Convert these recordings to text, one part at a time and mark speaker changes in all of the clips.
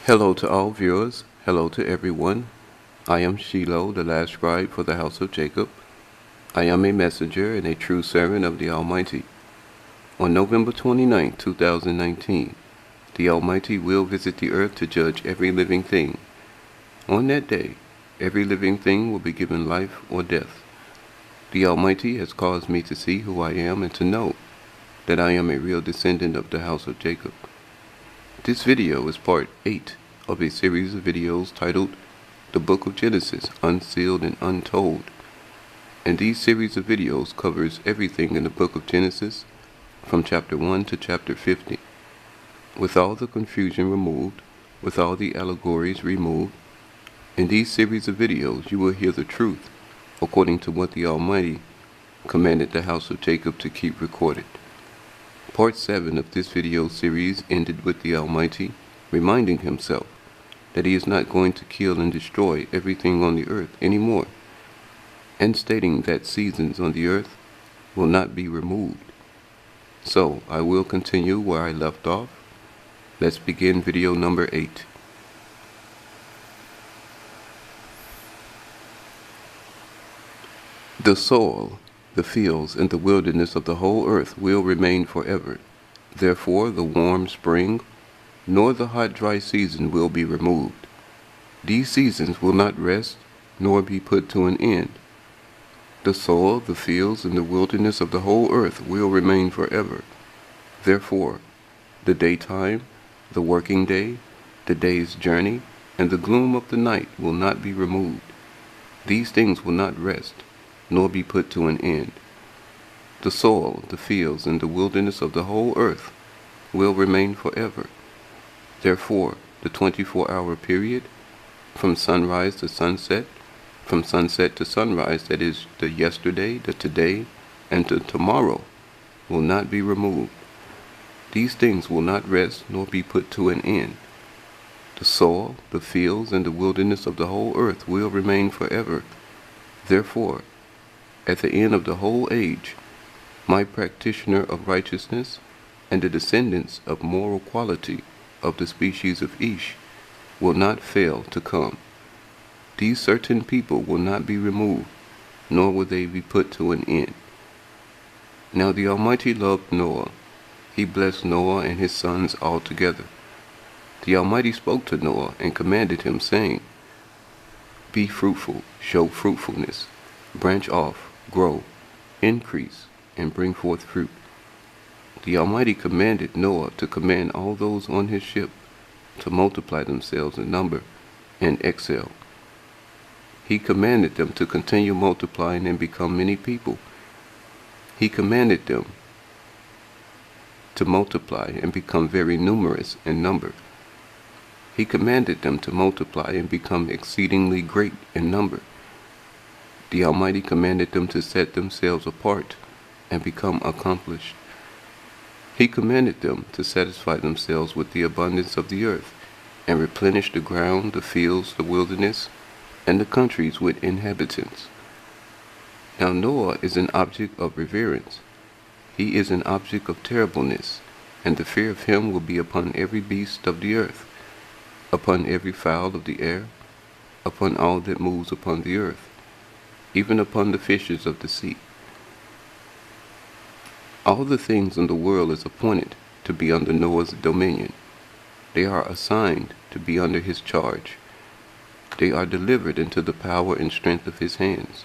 Speaker 1: Hello to all viewers. Hello to everyone. I am Shiloh, the last scribe for the house of Jacob. I am a messenger and a true servant of the Almighty. On November 29, 2019, the Almighty will visit the earth to judge every living thing. On that day, every living thing will be given life or death. The Almighty has caused me to see who I am and to know that I am a real descendant of the house of Jacob. This video is part 8 of a series of videos titled The Book of Genesis, Unsealed and Untold. And these series of videos covers everything in the book of Genesis from chapter 1 to chapter 50. With all the confusion removed, with all the allegories removed, in these series of videos you will hear the truth according to what the Almighty commanded the house of Jacob to keep recorded. Part 7 of this video series ended with the Almighty reminding himself that he is not going to kill and destroy everything on the earth anymore, and stating that seasons on the earth will not be removed. So I will continue where I left off. Let's begin video number 8. The soil, the fields, and the wilderness of the whole earth will remain forever. Therefore the warm spring, nor the hot dry season will be removed. These seasons will not rest, nor be put to an end. The soil, the fields, and the wilderness of the whole earth will remain forever. Therefore, the daytime, the working day, the day's journey, and the gloom of the night will not be removed. These things will not rest, nor be put to an end. The soil, the fields, and the wilderness of the whole earth will remain forever. Therefore, the 24-hour period, from sunrise to sunset, from sunset to sunrise, that is, the yesterday, the today, and the tomorrow, will not be removed. These things will not rest nor be put to an end. The soil, the fields, and the wilderness of the whole earth will remain forever. Therefore, at the end of the whole age, my practitioner of righteousness and the descendants of moral quality of the species of Ish will not fail to come. These certain people will not be removed, nor will they be put to an end. Now the Almighty loved Noah. He blessed Noah and his sons altogether. The Almighty spoke to Noah and commanded him, saying, Be fruitful, show fruitfulness, branch off, grow, increase, and bring forth fruit. The Almighty commanded Noah to command all those on his ship to multiply themselves in number and excel. He commanded them to continue multiplying and become many people. He commanded them to multiply and become very numerous in number. He commanded them to multiply and become exceedingly great in number. The Almighty commanded them to set themselves apart and become accomplished. He commanded them to satisfy themselves with the abundance of the earth, and replenish the ground, the fields, the wilderness, and the countries with inhabitants. Now Noah is an object of reverence. He is an object of terribleness, and the fear of him will be upon every beast of the earth, upon every fowl of the air, upon all that moves upon the earth, even upon the fishes of the sea. All the things in the world is appointed to be under Noah's dominion. They are assigned to be under his charge. They are delivered into the power and strength of his hands.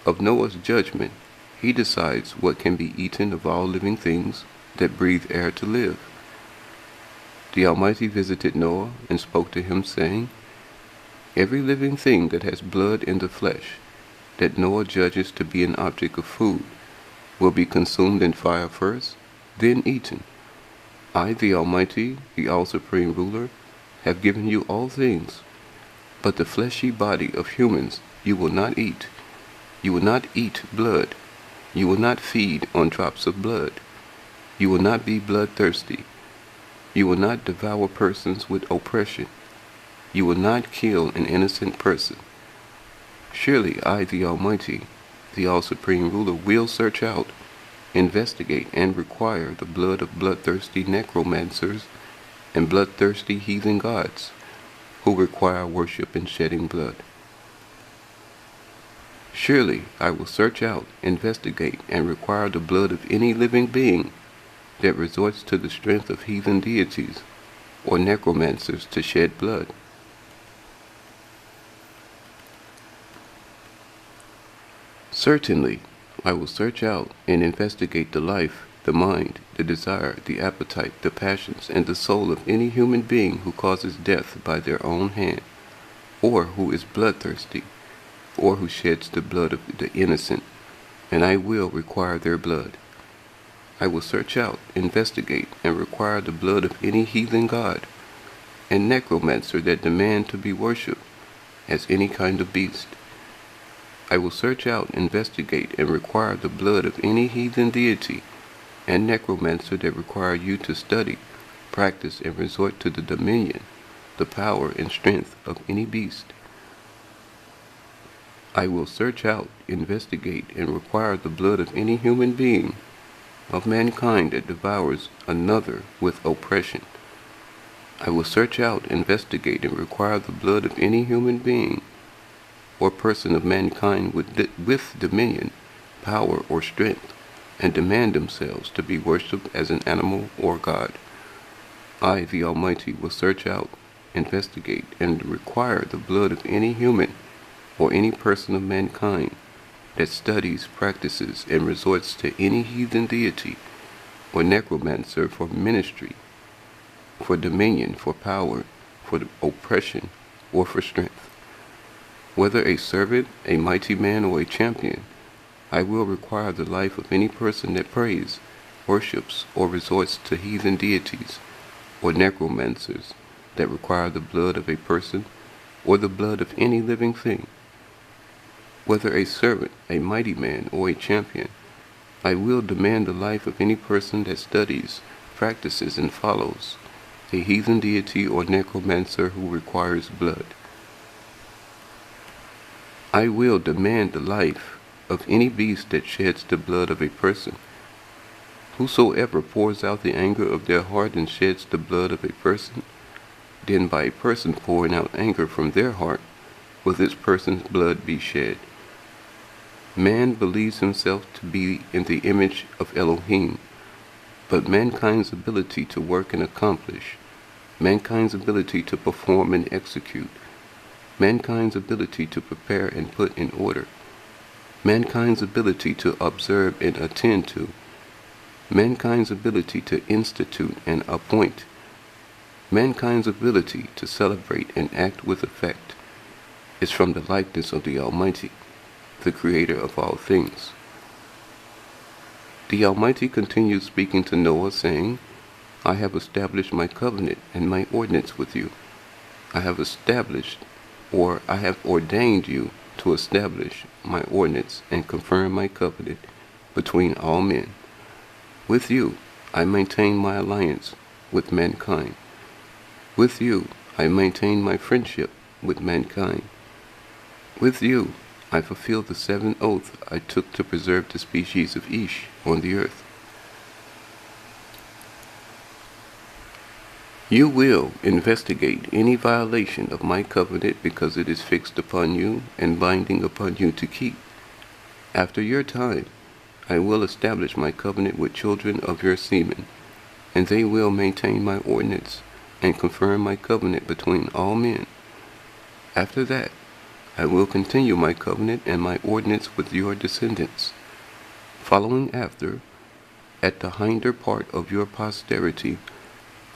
Speaker 1: Of Noah's judgment, he decides what can be eaten of all living things that breathe air to live. The Almighty visited Noah and spoke to him, saying, Every living thing that has blood in the flesh, that Noah judges to be an object of food, will be consumed in fire first, then eaten. I, the Almighty, the all-supreme ruler, have given you all things, but the fleshy body of humans you will not eat. You will not eat blood. You will not feed on drops of blood. You will not be bloodthirsty. You will not devour persons with oppression. You will not kill an innocent person. Surely I, the Almighty, the all-supreme ruler, will search out, investigate, and require the blood of bloodthirsty necromancers and bloodthirsty heathen gods who require worship and shedding blood. Surely I will search out, investigate, and require the blood of any living being that resorts to the strength of heathen deities or necromancers to shed blood. Certainly, I will search out and investigate the life, the mind, the desire, the appetite, the passions, and the soul of any human being who causes death by their own hand, or who is bloodthirsty, or who sheds the blood of the innocent, and I will require their blood. I will search out, investigate, and require the blood of any heathen god and necromancer that demand to be worshipped as any kind of beast. I will search out, investigate, and require the blood of any heathen deity and necromancer that require you to study, practice, and resort to the dominion, the power, and strength of any beast. I will search out, investigate, and require the blood of any human being of mankind that devours another with oppression. I will search out, investigate, and require the blood of any human being or person of mankind with dominion, power, or strength, and demand themselves to be worshipped as an animal or god. I, the Almighty, will search out, investigate, and require the blood of any human or any person of mankind that studies, practices, and resorts to any heathen deity or necromancer for ministry, for dominion, for power, for oppression, or for strength. Whether a servant, a mighty man, or a champion, I will require the life of any person that prays, worships, or resorts to heathen deities or necromancers that require the blood of a person or the blood of any living thing. Whether a servant, a mighty man, or a champion, I will demand the life of any person that studies, practices, and follows a heathen deity or necromancer who requires blood. I will demand the life of any beast that sheds the blood of a person. Whosoever pours out the anger of their heart and sheds the blood of a person, then by a person pouring out anger from their heart will this person's blood be shed. Man believes himself to be in the image of Elohim, but mankind's ability to work and accomplish, mankind's ability to perform and execute, mankind's ability to prepare and put in order, mankind's ability to observe and attend to, mankind's ability to institute and appoint, mankind's ability to celebrate and act with effect, is from the likeness of the Almighty, the Creator of all things. The Almighty continued speaking to Noah, saying, I have established my covenant and my ordinance with you. I have ordained you to establish my ordinance and confirm my covenant between all men. With you I maintain my alliance with mankind. With you I maintain my friendship with mankind. With you I fulfill the 7th oath I took to preserve the species of Ish on the earth. You will investigate any violation of my covenant because it is fixed upon you and binding upon you to keep. After your time, I will establish my covenant with children of your semen, and they will maintain my ordinance and confirm my covenant between all men. After that, I will continue my covenant and my ordinance with your descendants. Following after, at the hinder part of your posterity,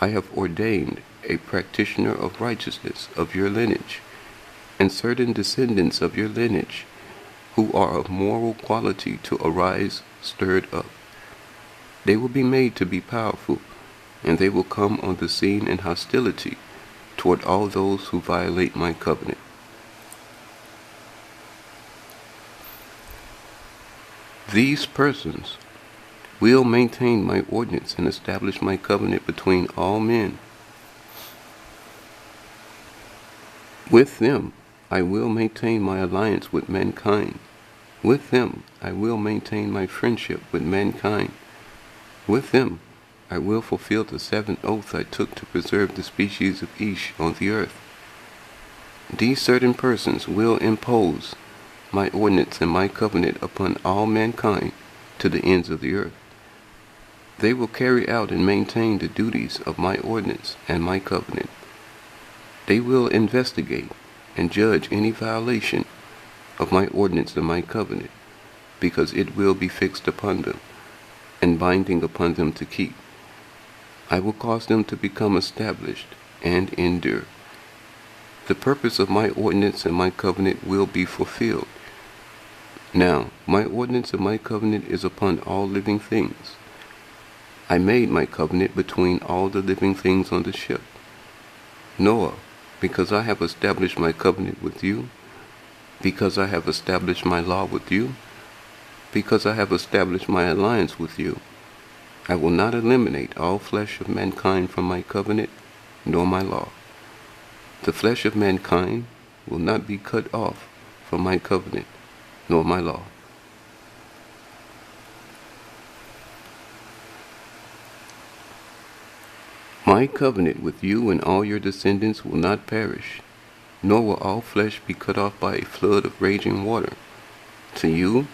Speaker 1: I have ordained a practitioner of righteousness of your lineage, and certain descendants of your lineage, who are of moral quality to arise stirred up. They will be made to be powerful, and they will come on the scene in hostility toward all those who violate my covenant. These persons will maintain my ordinance and establish my covenant between all men. With them I will maintain my alliance with mankind. With them I will maintain my friendship with mankind. With them I will fulfill the 7th oath I took to preserve the species of Ish on the earth. These certain persons will impose my ordinance and my covenant upon all mankind to the ends of the earth. They will carry out and maintain the duties of my ordinance and my covenant. They will investigate and judge any violation of my ordinance and my covenant, because it will be fixed upon them and binding upon them to keep. I will cause them to become established and endure. The purpose of my ordinance and my covenant will be fulfilled. Now, my ordinance and my covenant is upon all living things. I made my covenant between all the living things on the ship. Noah, because I have established my covenant with you, because I have established my law with you, because I have established my alliance with you, I will not eliminate all flesh of mankind from my covenant, nor my law. The flesh of mankind will not be cut off from my covenant, nor my law. My covenant with you and all your descendants will not perish, nor will all flesh be cut off by a flood of raging water. To you,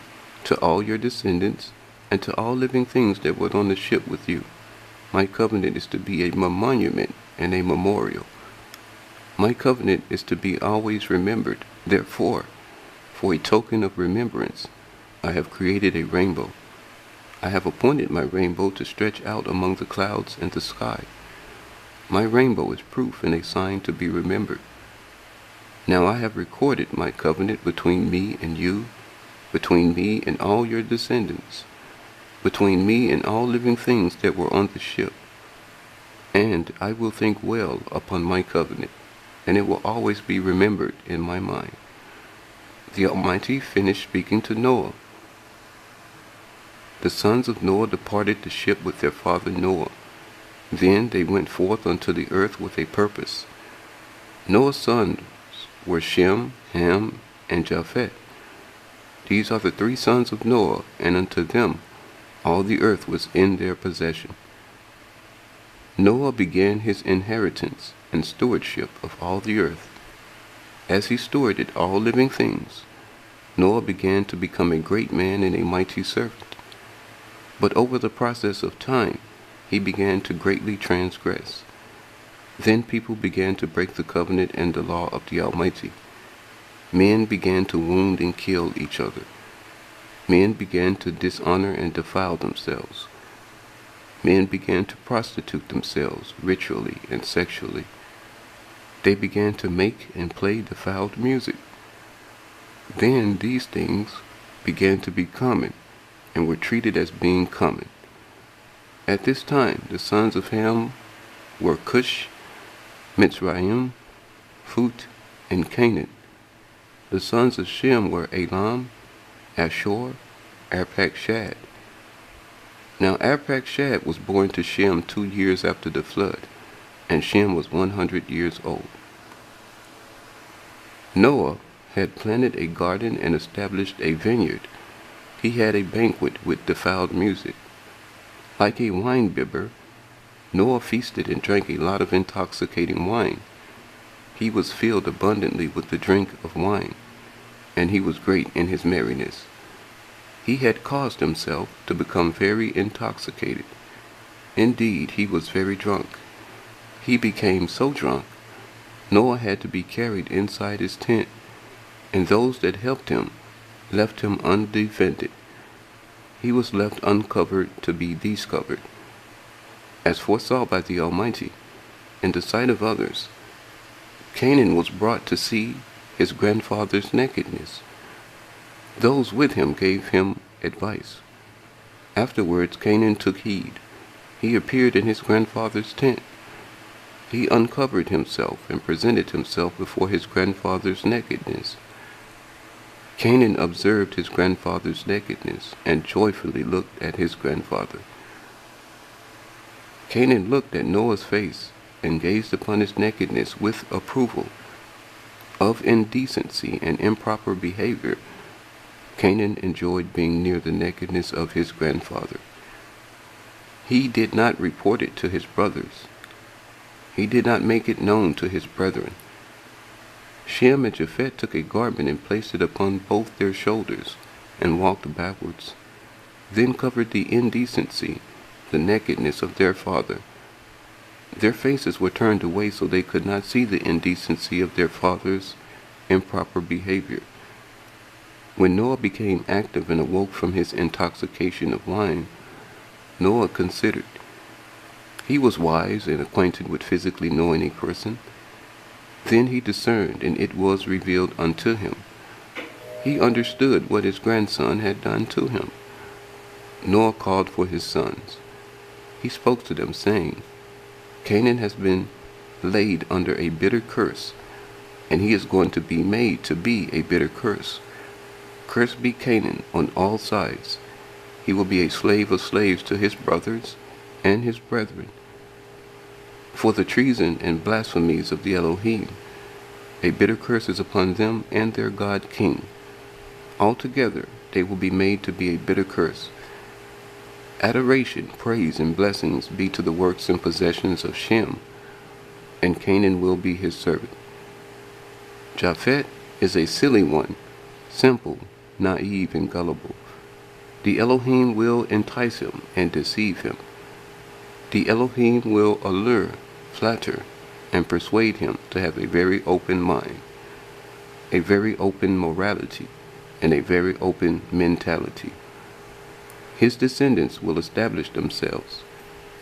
Speaker 1: to all your descendants, and to all living things that were on the ship with you, my covenant is to be a monument and a memorial. My covenant is to be always remembered. Therefore, for a token of remembrance, I have created a rainbow. I have appointed my rainbow to stretch out among the clouds and the sky. My rainbow is proof and a sign to be remembered. Now I have recorded my covenant between me and you, between me and all your descendants, between me and all living things that were on the ship. And I will think well upon my covenant, and it will always be remembered in my mind. The Almighty finished speaking to Noah. The sons of Noah departed the ship with their father Noah. Then they went forth unto the earth with a purpose. Noah's sons were Shem, Ham, and Japheth. These are the 3 sons of Noah, and unto them all the earth was in their possession. Noah began his inheritance and stewardship of all the earth. As he stewarded all living things, Noah began to become a great man and a mighty servant. But over the process of time, he began to greatly transgress. Then people began to break the covenant and the law of the Almighty. Men began to wound and kill each other. Men began to dishonor and defile themselves. Men began to prostitute themselves ritually and sexually. They began to make and play defiled music. Then these things began to be common and were treated as being common. At this time, the sons of Ham were Cush, Mitzrayim, Phut, and Canaan. The sons of Shem were Elam, Ashur, Arpachshad. Now Arpachshad was born to Shem 2 years after the flood, and Shem was 100 years old. Noah had planted a garden and established a vineyard. He had a banquet with defiled music. Like a wine-bibber, Noah feasted and drank a lot of intoxicating wine. He was filled abundantly with the drink of wine, and he was great in his merriness. He had caused himself to become very intoxicated. Indeed, he was very drunk. He became so drunk, Noah had to be carried inside his tent, and those that helped him left him undefended. He was left uncovered to be discovered. As foresaw by the Almighty, in the sight of others, Canaan was brought to see his grandfather's nakedness. Those with him gave him advice. Afterwards Canaan took heed. He appeared in his grandfather's tent. He uncovered himself and presented himself before his grandfather's nakedness. Canaan observed his grandfather's nakedness and joyfully looked at his grandfather. Canaan looked at Noah's face and gazed upon his nakedness with approval. Of indecency and improper behavior, Canaan enjoyed being near the nakedness of his grandfather. He did not report it to his brothers. He did not make it known to his brethren. Shem and Japheth took a garment and placed it upon both their shoulders, and walked backwards, then covered the indecency, the nakedness of their father. Their faces were turned away so they could not see the indecency of their father's improper behavior. When Noah became active and awoke from his intoxication of wine, Noah considered. He was wise and acquainted with physically knowing a person. Then he discerned, and it was revealed unto him. He understood what his grandson had done to him. Noah called for his sons. He spoke to them, saying, Canaan has been laid under a bitter curse, and he is going to be made to be a bitter curse. Cursed be Canaan on all sides. He will be a slave of slaves to his brothers and his brethren. For the treason and blasphemies of the Elohim, a bitter curse is upon them and their God King. Altogether they will be made to be a bitter curse. Adoration, praise, and blessings be to the works and possessions of Shem, and Canaan will be his servant. Japheth is a silly one, simple, naive, and gullible. The Elohim will entice him and deceive him. The Elohim will allure, flatter, and persuade him to have a very open mind, a very open morality, and a very open mentality. His descendants will establish themselves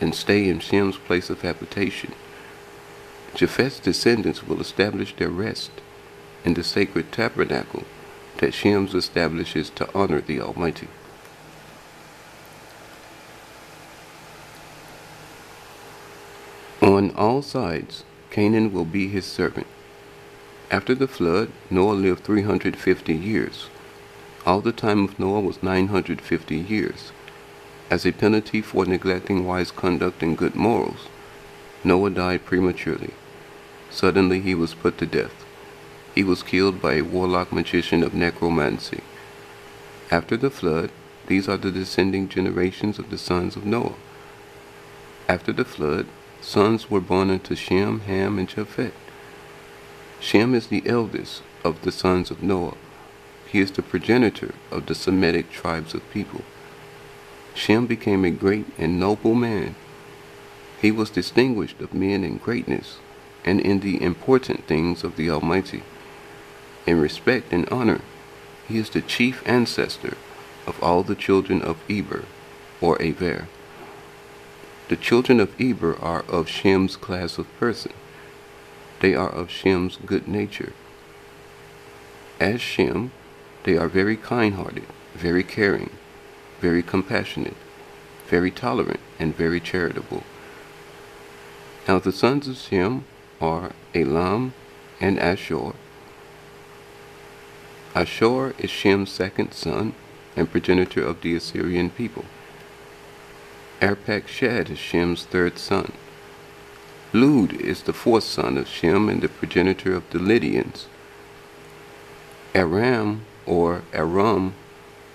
Speaker 1: and stay in Shem's place of habitation. Japheth's descendants will establish their rest in the sacred tabernacle that Shem establishes to honor the Almighty. On all sides, Canaan will be his servant. After the flood, Noah lived 350 years. All the time of Noah was 950 years. As a penalty for neglecting wise conduct and good morals, Noah died prematurely. Suddenly he was put to death. He was killed by a warlock magician of necromancy. After the flood, these are the descending generations of the sons of Noah. After the flood, sons were born unto Shem, Ham, and Japheth. Shem is the eldest of the sons of Noah. He is the progenitor of the Semitic tribes of people. Shem became a great and noble man. He was distinguished of men in greatness and in the important things of the Almighty. In respect and honor, he is the chief ancestor of all the children of Eber, or Aver. The children of Eber are of Shem's class of person. They are of Shem's good nature. As Shem, they are very kind-hearted, very caring, very compassionate, very tolerant, and very charitable. Now the sons of Shem are Elam and Ashur. Ashur is Shem's second son and progenitor of the Assyrian people. Arpachshad is Shem's third son. Lud is the fourth son of Shem and the progenitor of the Lydians. Aram, or Aram,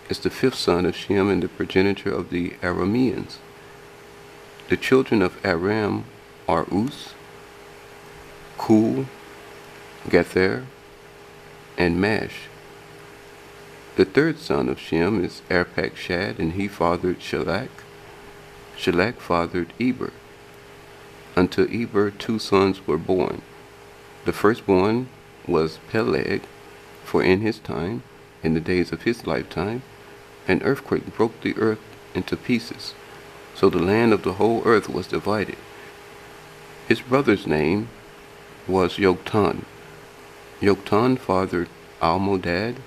Speaker 1: is the fifth son of Shem and the progenitor of the Arameans. The children of Aram are Uz, Kul, Gether, and Mash. The third son of Shem is Arpachshad, and he fathered Shelach. Shelach fathered Eber. Unto Eber 2 sons were born. The firstborn was Peleg, for in his time, in the days of his lifetime, an earthquake broke the earth into pieces, so the land of the whole earth was divided. His brother's name was Yoktan. Yoktan fathered Almodad.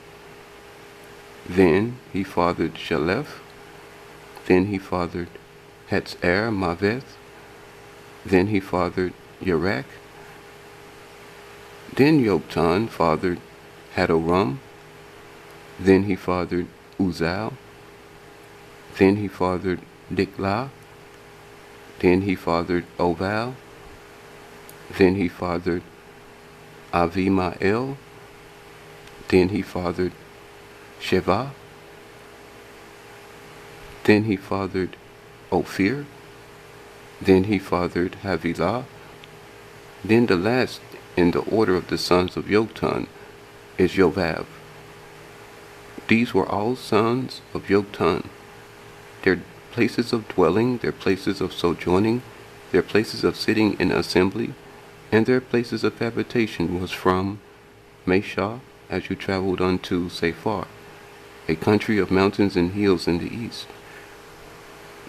Speaker 1: Then he fathered Shelef. Then he fathered Hetzer Maveth. Then he fathered Yerach. Then Yoktan fathered Hadoram. Then he fathered Uzal. Then he fathered Diklah. Then he fathered Oval. Then he fathered Avimael. Then he fathered Sheva. Then he fathered Ophir. Then he fathered Havilah. Then the last in the order of the sons of Joktan is Jobab. These were all sons of Joktan. Their places of dwelling, their places of sojourning, their places of sitting in assembly, and their places of habitation was from Meshah, as you traveled unto Sephar, a country of mountains and hills in the east.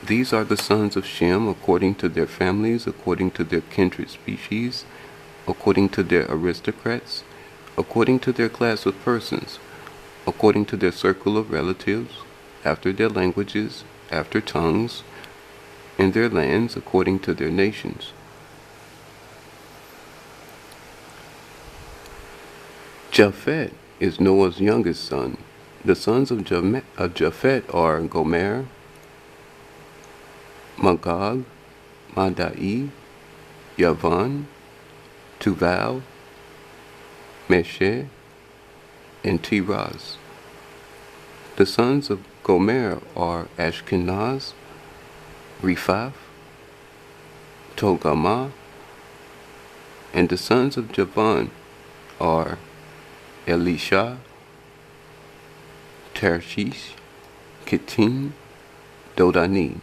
Speaker 1: These are the sons of Shem according to their families, according to their kindred species, according to their aristocrats, according to their class of persons, according to their circle of relatives, after their languages, after tongues, in their lands, according to their nations. Japhet is Noah's youngest son. The sons of Japhet are Gomer, Magog, Madai, Yavan, Tuval, Meshech, and Tiraz. The sons of Gomer are Ashkenaz, Riphath, Togarmah, and the sons of Javan are Elisha, Tarshish, Kittim, Dodanim.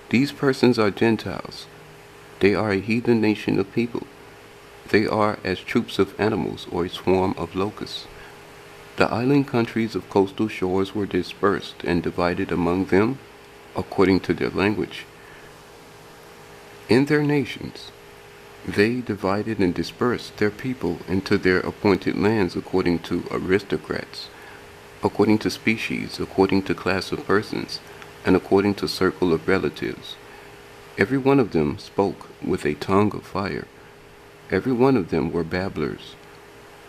Speaker 1: These persons are Gentiles. They are a heathen nation of people. They are as troops of animals or a swarm of locusts. The island countries of coastal shores were dispersed and divided among them according to their language. In their nations, they divided and dispersed their people into their appointed lands according to aristocrats, according to species, according to class of persons, and according to circle of relatives. Every one of them spoke with a tongue of fire. Every one of them were babblers.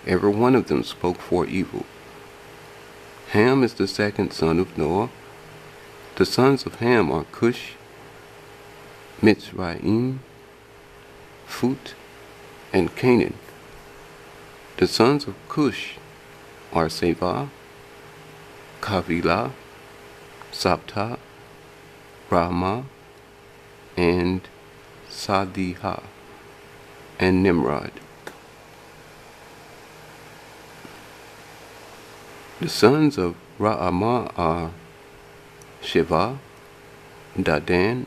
Speaker 1: Every one of them spoke for evil. Ham is the second son of Noah. The sons of Ham are Cush, Mitzrayim, Phut, and Canaan. The sons of Cush are Seba, Havilah, Sabta, Ramah, and Sadihah, and Nimrod. The sons of Ra'amah are Sheva, Dadan,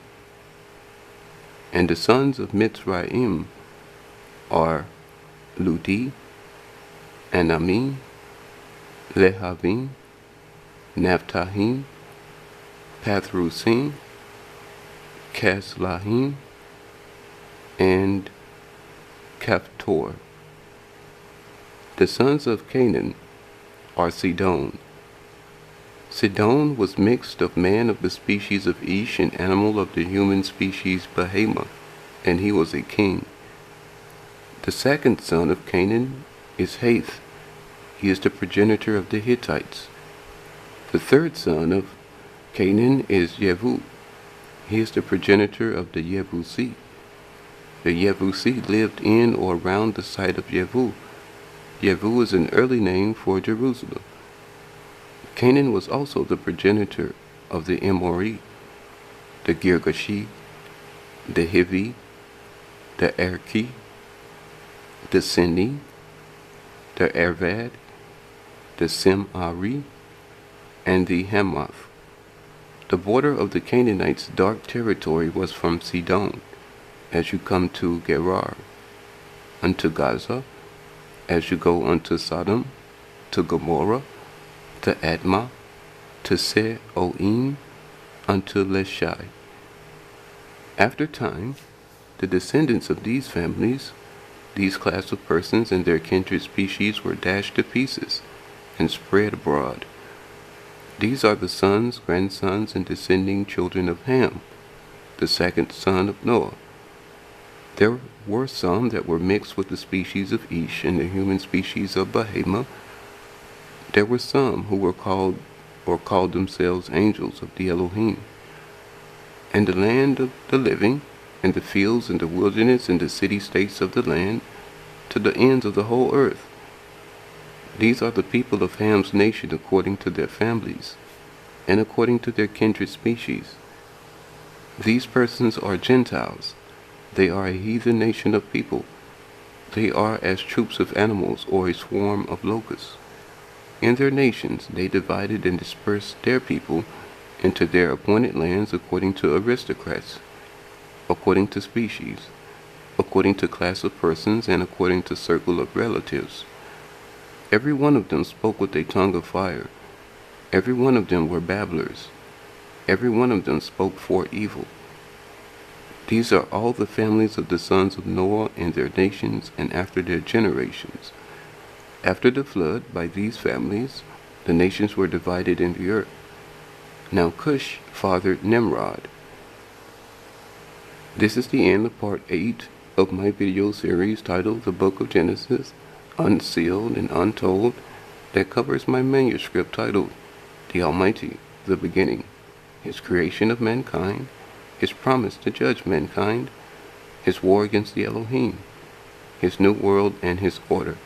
Speaker 1: and the sons of Mitzrayim are Ludi, Anamim, Lehavim, Naphtahim, Pathrusim, Caslahim, and Caphtor. The sons of Canaan are Sidon. Sidon was mixed of man of the species of Ish and animal of the human species Behemah, and he was a king. The second son of Canaan is Hath. He is the progenitor of the Hittites. The third son of Canaan is Yevu. He is the progenitor of the Yevusi. The Yevusi lived in or around the site of Yevu. Yevu is an early name for Jerusalem. Canaan was also the progenitor of the Emori, the Girgashi, the Hivi, the Erki, the Sini, the Arvad, the Simari, and the Hamath. The border of the Canaanites' dark territory was from Sidon, as you come to Gerar, unto Gaza, as you go unto Sodom, to Gomorrah, to Admah, to Se-Oim, unto Leshai. After time, the descendants of these families, these class of persons and their kindred species were dashed to pieces and spread abroad. These are the sons, grandsons, and descending children of Ham, the second son of Noah. There were some that were mixed with the species of Ish and the human species of Behemah. There were some who were called themselves angels of the Elohim. And the land of the living, and the fields, and the wilderness, and the city-states of the land, to the ends of the whole earth. These are the people of Ham's nation according to their families, and according to their kindred species. These persons are Gentiles. They are a heathen nation of people. They are as troops of animals or a swarm of locusts. In their nations they divided and dispersed their people into their appointed lands according to aristocrats, according to species, according to class of persons, and according to circle of relatives. Every one of them spoke with a tongue of fire. Every one of them were babblers. Every one of them spoke for evil. These are all the families of the sons of Noah in their nations and after their generations. After the flood, by these families, the nations were divided in the earth. Now Cush fathered Nimrod. This is the end of part 8 of my video series titled The Book of Genesis, Unsealed and Untold, that covers my manuscript titled The Almighty, the Beginning, His Creation of Mankind, His Promise to Judge Mankind, His War against the Elohim, His New World and His Order.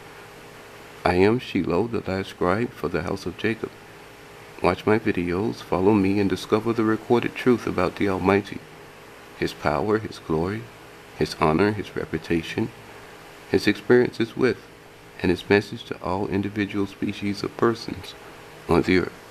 Speaker 1: I am Shiloh, the last scribe for the house of Jacob. Watch my videos, follow me, and discover the recorded truth about the Almighty, His power, His glory, His honor, His reputation, His experiences with, and His message to all individual species of persons on the earth.